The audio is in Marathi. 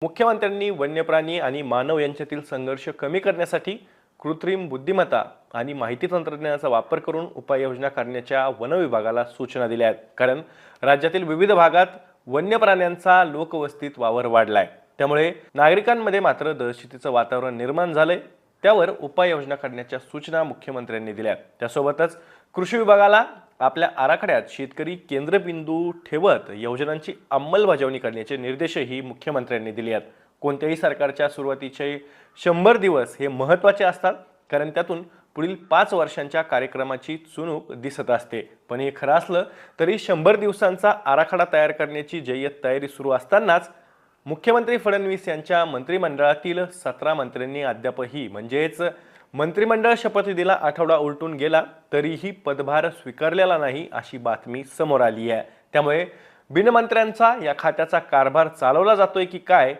मुख्यमंत्र्यांनी वन्यप्राणी आणि मानव यांच्यातील संघर्ष कमी करण्यासाठी कृत्रिम बुद्धिमत्ता आणि माहिती तंत्रज्ञानाचा वापर करून उपाययोजना करण्याच्या वन विभागाला सूचना दिल्या आहेत। कारण राज्यातील विविध भागात वन्य प्राण्यांचा लोकवस्तीत वावर वाढलाय, त्यामुळे नागरिकांमध्ये मात्र दहशतीचं वातावरण निर्माण झालंय। त्यावर उपाययोजना करण्याच्या सूचना मुख्यमंत्र्यांनी दिल्या। त्यासोबतच कृषी विभागाला आपल्या आराखड्यात शेतकरी केंद्रबिंदू ठेवत योजनांची अंमलबजावणी करण्याचे निर्देशही मुख्यमंत्र्यांनी दिले आहेत। कोणत्याही सरकारच्या सुरुवातीचे 100 दिवस हे महत्त्वाचे असतात, कारण त्यातून पुढील 5 वर्षांच्या कार्यक्रमाची चुणूक दिसत असते। पण हे खरं असलं तरी 100 दिवसांचा आराखडा तयार करण्याची जय्यत तयारी सुरू असतानाच मुख्यमंत्री फडणवीस यांच्या मंत्रिमंडळातील 17 मंत्र्यांनी अद्यापही म्हणजेच मंत्रिमंडळ शपथविधीला आठवडा उलटून गेला तरीही पदभार स्वीकारलेला नाही अशी बातमी समोर आली आहे। त्यामुळे बिनमंत्र्यांचा या खात्याचा कारभार चालवला जातोय की काय